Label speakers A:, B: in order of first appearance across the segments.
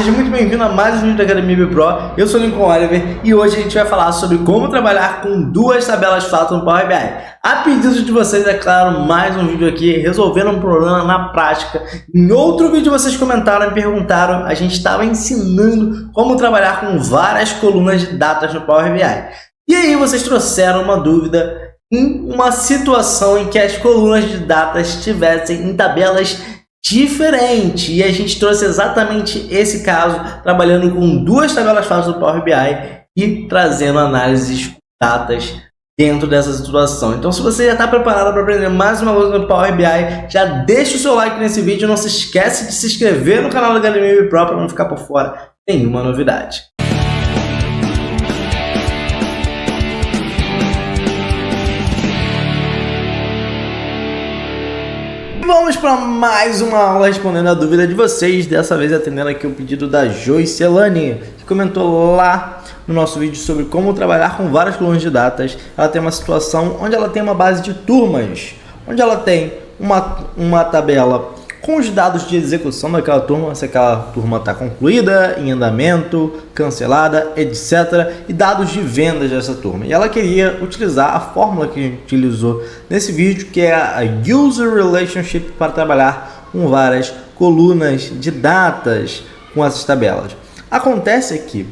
A: seja muito bem-vindo a mais um vídeo da Academia Bipro. Eu sou o Lincoln Oliver e hoje a gente vai falar sobre como trabalhar com duas tabelas fato no Power BI. A pedido de vocês, é claro, mais um vídeo aqui resolvendo um problema na prática. Em outro vídeo vocês comentaram e perguntaram, a gente estava ensinando como trabalhar com várias colunas de datas no Power BI. E aí vocês trouxeram uma dúvida em uma situação em que as colunas de datas estivessem em tabelas diferentes, e a gente trouxe exatamente esse caso, trabalhando com duas tabelas fatos do Power BI e trazendo análises com datas dentro dessa situação. Então, se você já está preparado para aprender mais uma coisa no Power BI, já deixa o seu like nesse vídeo, não se esquece de se inscrever no canal da Academia Bipro para não ficar por fora nenhuma novidade. Vamos para mais uma aula respondendo a dúvida de vocês, dessa vez atendendo aqui o pedido da Joyce Elane, que comentou lá no nosso vídeo sobre como trabalhar com várias colunas de datas. Ela tem uma situação onde ela tem uma base de turmas, onde ela tem uma tabela com os dados de execução daquela turma, se aquela turma está concluída, em andamento, cancelada, etc. E dados de vendas dessa turma. E ela queria utilizar a fórmula que a gente utilizou nesse vídeo, que é a User Relationship, para trabalhar com várias colunas de datas com essas tabelas. Acontece que,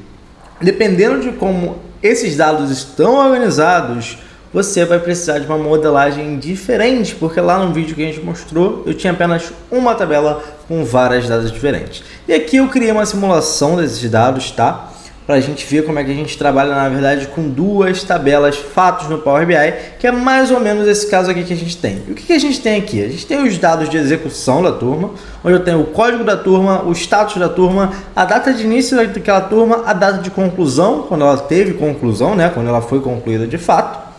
A: dependendo de como esses dados estão organizados, você vai precisar de uma modelagem diferente, porque lá no vídeo que a gente mostrou, eu tinha apenas uma tabela com várias datas diferentes. E aqui eu criei uma simulação desses dados, tá? Para a gente ver como é que a gente trabalha, na verdade, com duas tabelas fatos no Power BI, que é mais ou menos esse caso aqui que a gente tem. E o que a gente tem aqui? A gente tem os dados de execução da turma, onde eu tenho o código da turma, o status da turma, a data de início daquela turma, a data de conclusão, quando ela teve conclusão, né? Quando ela foi concluída de fato.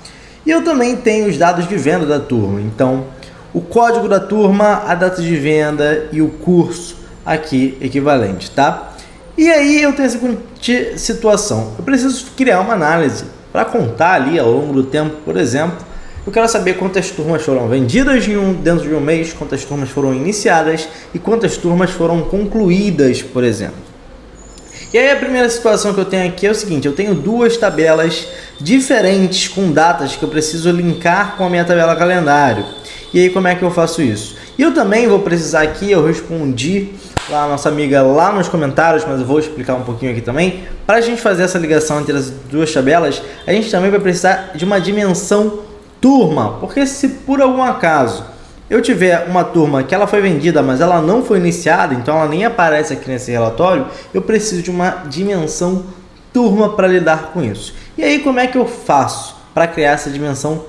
A: E eu também tenho os dados de venda da turma, então o código da turma, a data de venda e o curso aqui equivalente, tá? E aí eu tenho a seguinte situação, eu preciso criar uma análise para contar ali ao longo do tempo, por exemplo, eu quero saber quantas turmas foram vendidas dentro de um mês, quantas turmas foram iniciadas e quantas turmas foram concluídas, por exemplo. E aí a primeira situação que eu tenho aqui é o seguinte, eu tenho duas tabelas diferentes com datas que eu preciso linkar com a minha tabela calendário. E aí como é que eu faço isso? E eu também vou precisar aqui, eu respondi lá a nossa amiga lá nos comentários, mas eu vou explicar um pouquinho aqui também. Para a gente fazer essa ligação entre as duas tabelas, a gente também vai precisar de uma dimensão turma, porque se por algum acaso eu tiver uma turma que ela foi vendida, mas ela não foi iniciada, então ela nem aparece aqui nesse relatório, eu preciso de uma dimensão turma para lidar com isso. E aí como é que eu faço para criar essa dimensão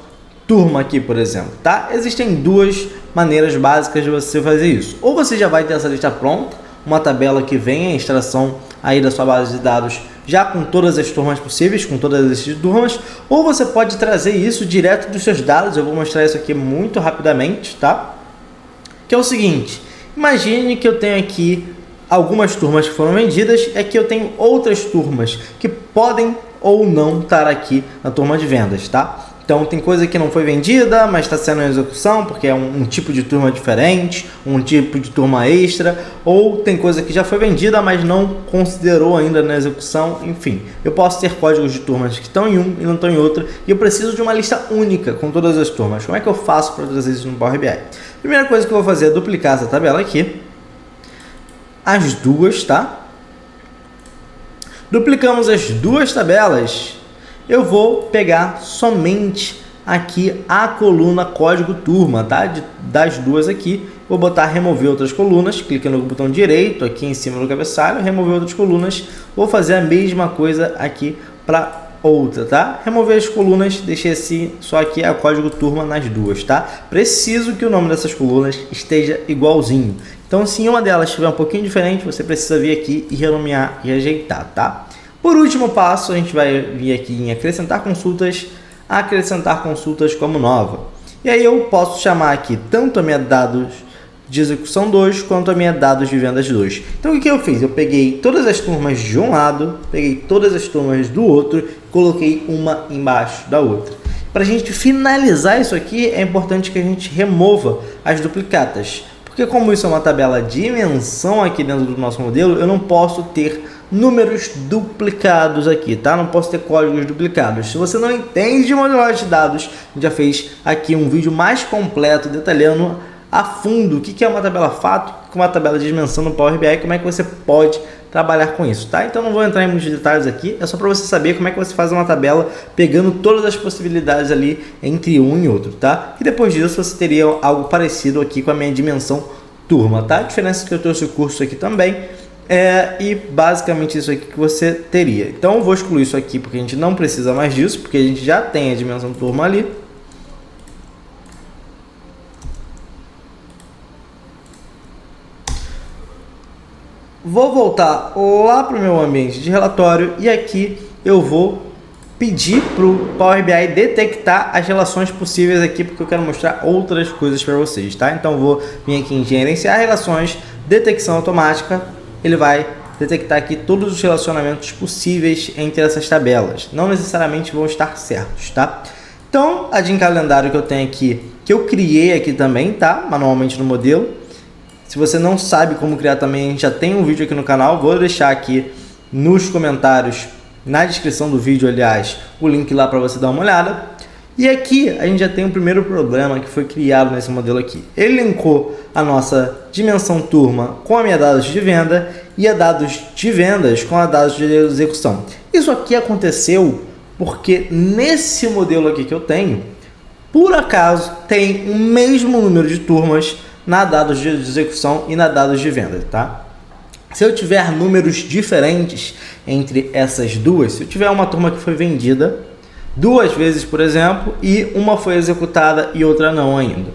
A: turma aqui, por exemplo, tá? Existem duas maneiras básicas de você fazer isso. Ou você já vai ter essa lista pronta, uma tabela que vem a extração aí da sua base de dados já com todas as turmas possíveis, com todas as turmas, ou você pode trazer isso direto dos seus dados. Eu vou mostrar isso aqui muito rapidamente, tá? Que é o seguinte, imagine que eu tenho aqui algumas turmas que foram vendidas e aqui eu tenho outras turmas que podem ou não estar aqui na turma de vendas, tá? Então tem coisa que não foi vendida, mas está sendo em execução, porque é um tipo de turma diferente, um tipo de turma extra, ou tem coisa que já foi vendida, mas não considerou ainda na execução, enfim. Eu posso ter códigos de turmas que estão em um e não estão em outra, e eu preciso de uma lista única com todas as turmas. Como é que eu faço para trazer isso no Power BI? Primeira coisa que eu vou fazer é duplicar essa tabela aqui, as duas, tá? Duplicamos as duas tabelas. Eu vou pegar somente aqui a coluna código turma, tá? Das duas aqui, vou botar remover outras colunas, clica no botão direito aqui em cima do cabeçalho, remover outras colunas, vou fazer a mesma coisa aqui para outra, tá? Remover as colunas, deixei assim, só aqui é o código turma nas duas, tá? Preciso que o nome dessas colunas esteja igualzinho, então se uma delas estiver um pouquinho diferente, você precisa vir aqui e renomear e ajeitar, tá? Por último passo, a gente vai vir aqui em acrescentar consultas como nova. E aí eu posso chamar aqui tanto a minha dados de execução 2 quanto a minha dados de vendas 2. Então o que eu fiz? Eu peguei todas as turmas de um lado, peguei todas as turmas do outro e coloquei uma embaixo da outra. Para a gente finalizar isso aqui, é importante que a gente remova as duplicatas. Porque como isso é uma tabela dimensão aqui dentro do nosso modelo, eu não posso ter números duplicados aqui, tá? Não posso ter códigos duplicados. Se você não entende de modelagem de dados, a gente já fez aqui um vídeo mais completo, detalhando a fundo o que é uma tabela fato, com uma tabela de dimensão no Power BI, como é que você pode trabalhar com isso, tá? Então não vou entrar em muitos detalhes aqui, é só para você saber como é que você faz uma tabela pegando todas as possibilidades ali entre um e outro, tá? E depois disso você teria algo parecido aqui com a minha dimensão turma, tá? A diferença é que eu trouxe o curso aqui também, e basicamente isso aqui que você teria. Então eu vou excluir isso aqui porque a gente não precisa mais disso, porque a gente já tem a dimensão turma ali. Vou voltar lá para o meu ambiente de relatório e aqui eu vou pedir para o Power BI detectar as relações possíveis aqui, porque eu quero mostrar outras coisas para vocês, tá? Então eu vou vir aqui em gerenciar relações, detecção automática, ele vai detectar aqui todos os relacionamentos possíveis entre essas tabelas. Não necessariamente vão estar certos, tá? Então, a de calendário que eu tenho aqui, que eu criei aqui também, tá? Manualmente no modelo. Se você não sabe como criar também, a gente já tem um vídeo aqui no canal. Vou deixar aqui nos comentários, na descrição do vídeo, aliás, o link lá para você dar uma olhada. E aqui a gente já tem o primeiro problema que foi criado nesse modelo aqui. Ele linkou a nossa dimensão turma com a minha dados de venda e a dados de vendas com a dados de execução. Isso aqui aconteceu porque nesse modelo aqui que eu tenho, por acaso, tem o mesmo número de turmas na dados de execução e na dados de venda, tá? Se eu tiver números diferentes entre essas duas, se eu tiver uma turma que foi vendida 2 vezes, por exemplo, e uma foi executada e outra não ainda,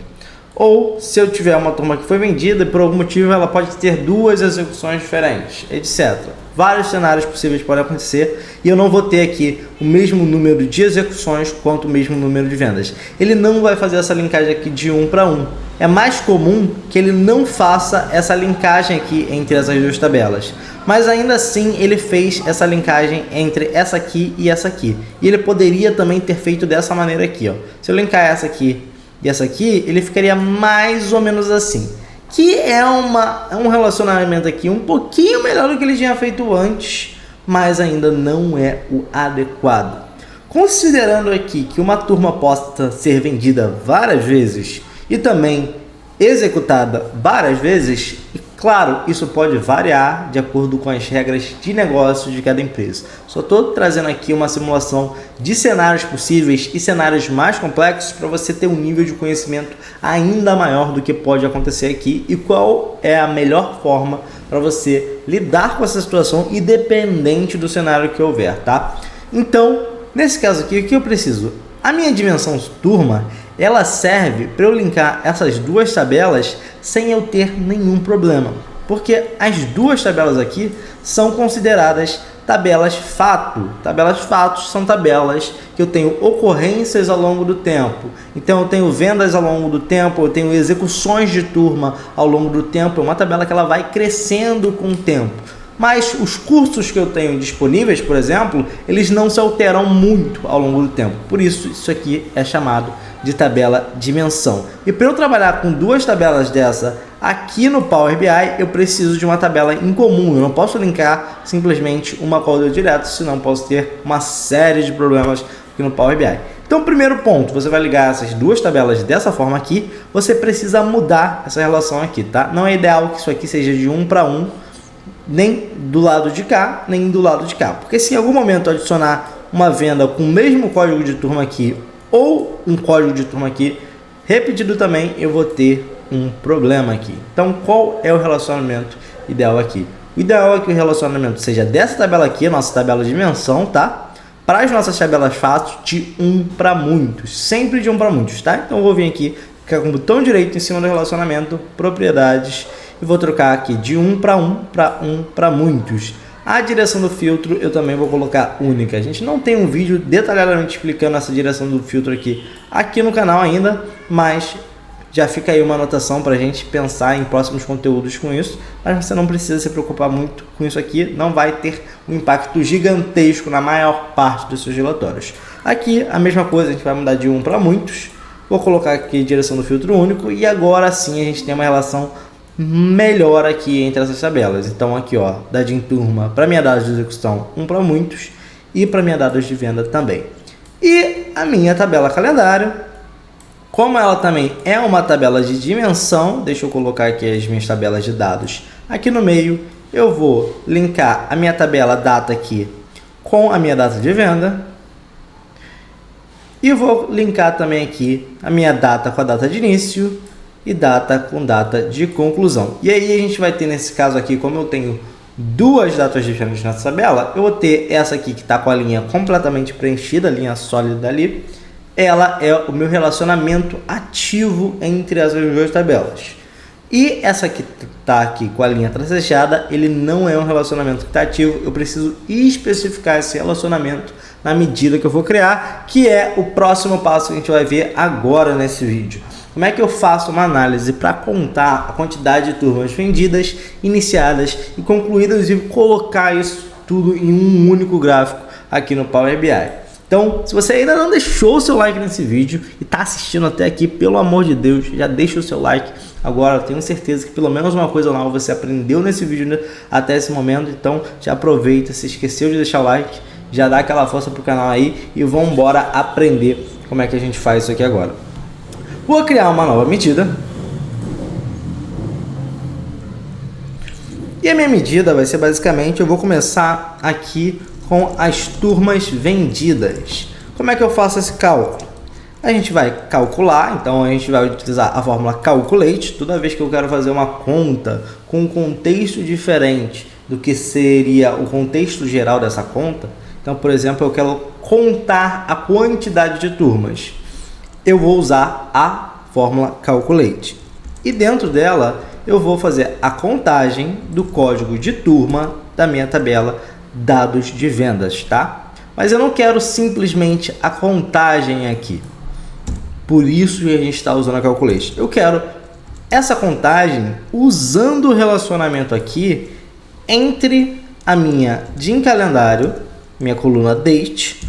A: ou se eu tiver uma turma que foi vendida e por algum motivo ela pode ter 2 execuções diferentes, etc. Vários cenários possíveis podem acontecer e eu não vou ter aqui o mesmo número de execuções quanto o mesmo número de vendas. Ele não vai fazer essa linkagem aqui de 1 para 1. É mais comum que ele não faça essa linkagem aqui entre essas duas tabelas. Mas ainda assim ele fez essa linkagem entre essa aqui e essa aqui. E ele poderia também ter feito dessa maneira aqui, ó. Se eu linkar essa aqui e essa aqui, ele ficaria mais ou menos assim. Que é um relacionamento aqui um pouquinho melhor do que ele tinha feito antes, mas ainda não é o adequado. Considerando aqui que uma turma possa ser vendida várias vezes e também executada várias vezes, e claro, isso pode variar de acordo com as regras de negócio de cada empresa. Só estou trazendo aqui uma simulação de cenários possíveis e cenários mais complexos para você ter um nível de conhecimento ainda maior do que pode acontecer aqui e qual é a melhor forma para você lidar com essa situação independente do cenário que houver, tá? Então, nesse caso aqui, o que eu preciso? A minha dimensão turma, ela serve para eu linkar essas duas tabelas sem eu ter nenhum problema, porque as duas tabelas aqui são consideradas tabelas fato. Tabelas fatos são tabelas que eu tenho ocorrências ao longo do tempo. Então eu tenho vendas ao longo do tempo, eu tenho execuções de turma ao longo do tempo. É uma tabela que ela vai crescendo com o tempo. Mas os cursos que eu tenho disponíveis, por exemplo, eles não se alteram muito ao longo do tempo. Por isso, isso aqui é chamado de tabela dimensão. E para eu trabalhar com duas tabelas dessa aqui no Power BI, eu preciso de uma tabela em comum. Eu não posso linkar simplesmente uma com a outra direto, senão posso ter uma série de problemas aqui no Power BI. Então, primeiro ponto, você vai ligar essas duas tabelas dessa forma aqui, você precisa mudar essa relação aqui, tá? Não é ideal que isso aqui seja de 1 para 1, nem do lado de cá, nem do lado de cá. Porque se em algum momento eu adicionar uma venda com o mesmo código de turma aqui ou um código de turma aqui repetido também, eu vou ter um problema aqui. Então, qual é o relacionamento ideal aqui? O ideal é que o relacionamento seja dessa tabela aqui, a nossa tabela de dimensão, tá? Para as nossas tabelas fatos, de 1 para muitos. Sempre de 1 para muitos, tá? Então, eu vou vir aqui, ficar com o botão direito em cima do relacionamento, propriedades, e vou trocar aqui de 1 para 1 para 1 para muitos. A direção do filtro eu também vou colocar única. A gente não tem um vídeo detalhadamente explicando essa direção do filtro aqui no canal ainda, mas já fica aí uma anotação para a gente pensar em próximos conteúdos com isso. Mas você não precisa se preocupar muito com isso aqui, não vai ter um impacto gigantesco na maior parte dos seus relatórios. Aqui a mesma coisa, a gente vai mudar de 1 para muitos. Vou colocar aqui a direção do filtro único e agora sim a gente tem uma relação melhor aqui entre essas tabelas. Então aqui, ó, dado em turma para minha data de execução 1 para muitos e para minha data de venda também. E a minha tabela calendário, como ela também é uma tabela de dimensão, deixa eu colocar aqui as minhas tabelas de dados aqui no meio. Eu vou linkar a minha tabela data aqui com a minha data de venda. E vou linkar também aqui a minha data com a data de início e data com data de conclusão. E aí a gente vai ter nesse caso aqui, como eu tenho duas datas diferentes nessa tabela, eu vou ter essa aqui que está com a linha completamente preenchida, a linha sólida ali. Ela é o meu relacionamento ativo entre as duas tabelas. E essa que está aqui com a linha tracejada, ele não é um relacionamento que está ativo. Eu preciso especificar esse relacionamento na medida que eu vou criar, que é o próximo passo que a gente vai ver agora nesse vídeo. Como é que eu faço uma análise para contar a quantidade de turmas vendidas, iniciadas e concluídas e colocar isso tudo em um único gráfico aqui no Power BI. Então, se você ainda não deixou o seu like nesse vídeo e está assistindo até aqui, pelo amor de Deus, já deixa o seu like. Agora, eu tenho certeza que pelo menos uma coisa nova você aprendeu nesse vídeo até esse momento. Então, já aproveita, se esqueceu de deixar o like, já dá aquela força pro canal aí e vamos embora aprender como é que a gente faz isso aqui agora. Vou criar uma nova medida. E a minha medida vai ser basicamente, eu vou começar aqui com as turmas vendidas. Como é que eu faço esse cálculo? A gente vai calcular, então a gente vai utilizar a fórmula calculate. Toda vez que eu quero fazer uma conta com um contexto diferente do que seria o contexto geral dessa conta, então, por exemplo, eu quero contar a quantidade de turmas, eu vou usar a fórmula calculate. E dentro dela, eu vou fazer a contagem do código de turma da minha tabela dados de vendas, tá? Mas eu não quero simplesmente a contagem aqui. Por isso que a gente está usando a calculate. Eu quero essa contagem usando o relacionamento aqui entre a minha DIN calendário, minha coluna date,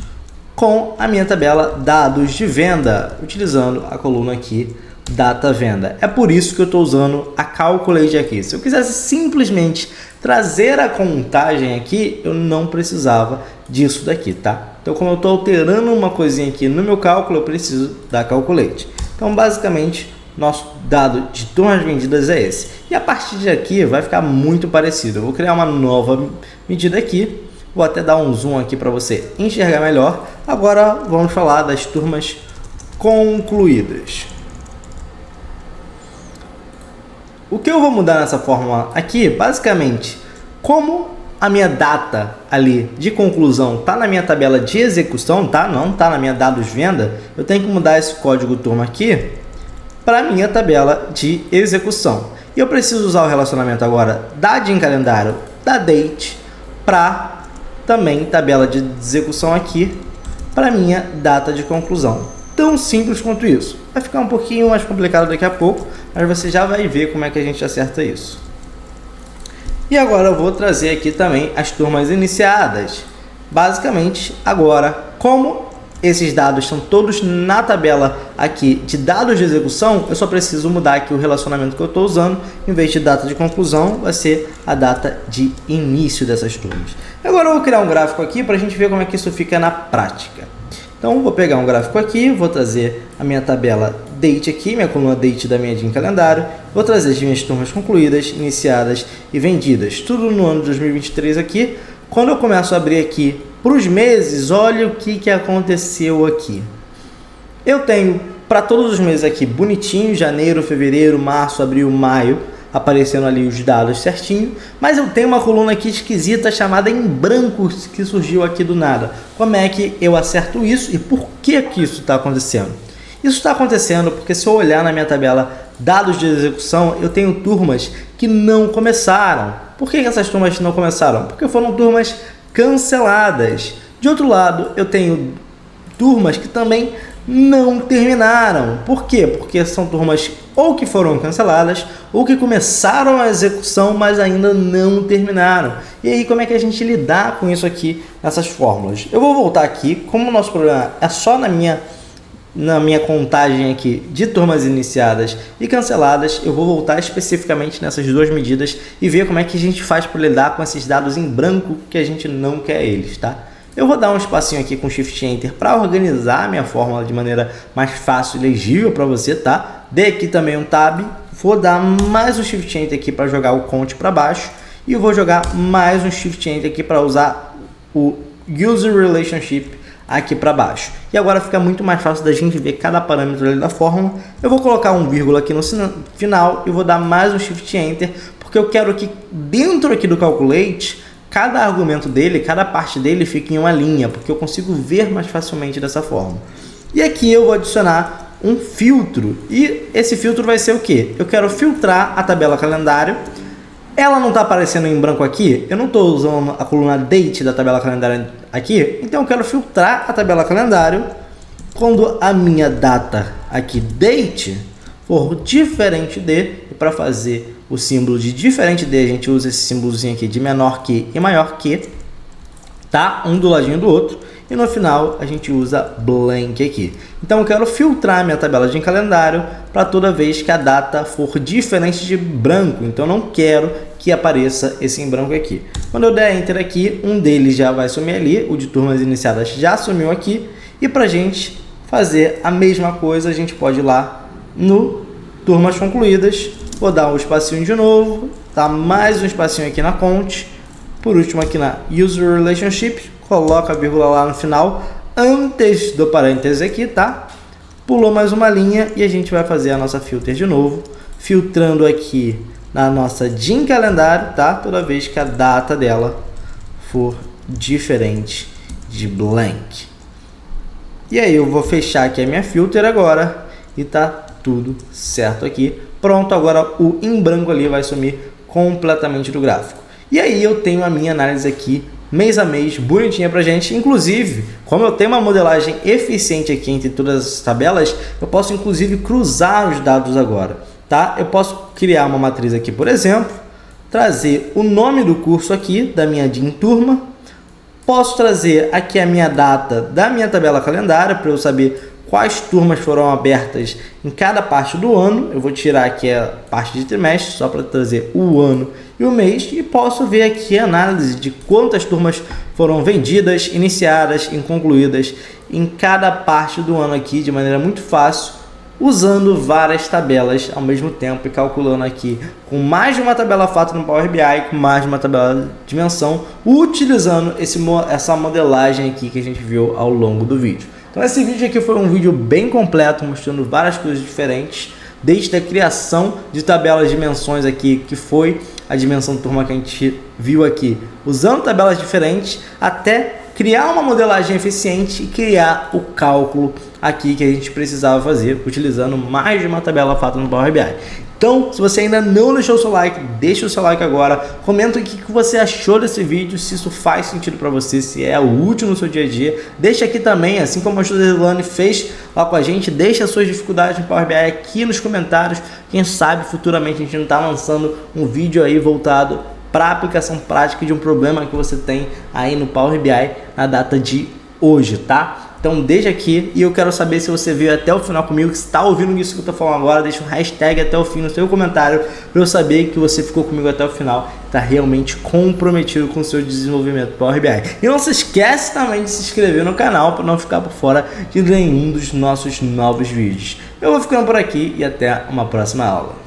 A: com a minha tabela dados de venda, utilizando a coluna aqui data venda. É por isso que eu estou usando a calculate aqui. Se eu quisesse simplesmente trazer a contagem aqui, eu não precisava disso daqui, tá? Então, como eu estou alterando uma coisinha aqui no meu cálculo, eu preciso da calculate. Então, basicamente, nosso dado de turmas vendidas é esse. E a partir de aqui vai ficar muito parecido. Eu vou criar uma nova medida aqui. Vou até dar um zoom aqui para você enxergar melhor. Agora vamos falar das turmas concluídas. O que eu vou mudar nessa fórmula aqui, basicamente, como a minha data ali de conclusão está na minha tabela de execução, tá? Não está na minha dados venda, eu tenho que mudar esse código turma aqui para a minha tabela de execução. E eu preciso usar o relacionamento agora da DIN calendário, da date, para também tabela de execução aqui para minha data de conclusão. Tão simples quanto isso. Vai ficar um pouquinho mais complicado daqui a pouco, mas você já vai ver como é que a gente acerta isso. E agora eu vou trazer aqui também as turmas iniciadas. Basicamente, agora, como esses dados estão todos na tabela aqui de dados de execução, eu só preciso mudar aqui o relacionamento que eu estou usando. Em vez de data de conclusão, vai ser a data de início dessas turmas. Agora eu vou criar um gráfico aqui para a gente ver como é que isso fica na prática. Então, vou pegar um gráfico aqui, vou trazer a minha tabela date aqui, minha coluna date da minha DIN calendário, vou trazer as minhas turmas concluídas, iniciadas e vendidas, tudo no ano de 2023 aqui. Quando eu começo a abrir aqui para os meses, olha o que aconteceu aqui. Eu tenho para todos os meses aqui bonitinho, janeiro, fevereiro, março, abril, maio, aparecendo ali os dados certinho, mas eu tenho uma coluna aqui esquisita chamada em branco que surgiu aqui do nada. Como é que eu acerto isso e por que que isso está acontecendo? Isso está acontecendo porque se eu olhar na minha tabela dados de execução, eu tenho turmas que não começaram. Por que essas turmas não começaram? Porque foram turmas canceladas. De outro lado, eu tenho turmas que também não terminaram. Por quê? Porque são turmas ou que foram canceladas ou que começaram a execução, mas ainda não terminaram. E aí, como é que a gente lidar com isso aqui nessas fórmulas? Eu vou voltar aqui, como o nosso problema é só na minha na minha contagem aqui de turmas iniciadas e canceladas, eu vou voltar especificamente nessas duas medidas e ver como é que a gente faz para lidar com esses dados em branco que a gente não quer eles, tá? Eu vou dar um espacinho aqui com Shift Enter para organizar a minha fórmula de maneira mais fácil e legível para você, tá? Dei aqui também um Tab, vou dar mais um Shift Enter aqui para jogar o Count para baixo e eu vou jogar mais um Shift Enter aqui para usar o User Relationship aqui para baixo. E agora fica muito mais fácil da gente ver cada parâmetro ali da fórmula. Eu vou colocar um vírgula aqui no final e vou dar mais um Shift Enter, porque eu quero que dentro aqui do Calculate, cada argumento dele, cada parte dele fique em uma linha, porque eu consigo ver mais facilmente dessa forma. E aqui eu vou adicionar um filtro, e esse filtro vai ser o que? Eu quero filtrar a tabela calendário. Ela não está aparecendo em branco aqui, eu não estou usando a coluna Date da tabela calendário aqui, então eu quero filtrar a tabela calendário quando a minha data aqui, Date, for diferente de, e para fazer o símbolo de diferente de, a gente usa esse símbolozinho aqui de menor que e maior que, tá? Um do ladinho do outro, e no final a gente usa blank aqui. Então eu quero filtrar minha tabela de calendário para toda vez que a data for diferente de branco, então eu não quero que apareça esse em branco aqui. Quando eu der Enter aqui, um deles já vai sumir ali, o de turmas iniciadas já sumiu aqui, e para a gente fazer a mesma coisa, a gente pode ir lá no turmas concluídas, vou dar um espacinho de novo, tá? Mais um espacinho aqui na Count, por último aqui na User Relationship, coloca a vírgula lá no final, antes do parênteses aqui, tá? Pulou mais uma linha e a gente vai fazer a nossa filter de novo, filtrando aqui na nossa DIN calendário, tá? Toda vez que a data dela for diferente de blank. E aí eu vou fechar aqui a minha filter agora e tá tudo certo aqui. Pronto, agora o em branco ali vai sumir completamente do gráfico. E aí eu tenho a minha análise aqui mês a mês, bonitinha pra gente. Inclusive, como eu tenho uma modelagem eficiente aqui entre todas as tabelas, eu posso inclusive cruzar os dados agora, tá? Eu posso criar uma matriz aqui, por exemplo, trazer o nome do curso aqui, da minha DIN turma, posso trazer aqui a minha data da minha tabela calendária, para eu saber quais turmas foram abertas em cada parte do ano. Eu vou tirar aqui a parte de trimestre, só para trazer o ano e o mês, e posso ver aqui a análise de quantas turmas foram vendidas, iniciadas e concluídas em cada parte do ano aqui, de maneira muito fácil, usando várias tabelas ao mesmo tempo e calculando aqui com mais de uma tabela fato no Power BI, com mais de uma tabela de dimensão, utilizando essa modelagem aqui que a gente viu ao longo do vídeo. Então esse vídeo aqui foi um vídeo bem completo, mostrando várias coisas diferentes, desde a criação de tabelas de dimensões aqui, que foi a dimensão de turma que a gente viu aqui, usando tabelas diferentes, até criar uma modelagem eficiente e criar o cálculo aqui que a gente precisava fazer, utilizando mais de uma tabela fato no Power BI. Então, se você ainda não deixou o seu like, deixa o seu like agora, comenta o que você achou desse vídeo, se isso faz sentido para você, se é útil no seu dia a dia. Deixa aqui também, assim como a Joselane fez lá com a gente, deixa as suas dificuldades no Power BI aqui nos comentários. Quem sabe futuramente a gente não está lançando um vídeo aí voltado para a aplicação prática de um problema que você tem aí no Power BI na data de hoje, tá? Então deixa aqui, e eu quero saber se você veio até o final comigo, que está ouvindo isso que eu estou falando agora. Deixa um hashtag até o fim no seu comentário para eu saber que você ficou comigo até o final, está realmente comprometido com o seu desenvolvimento Power BI. E não se esquece também de se inscrever no canal para não ficar por fora de nenhum dos nossos novos vídeos. Eu vou ficando por aqui e até uma próxima aula.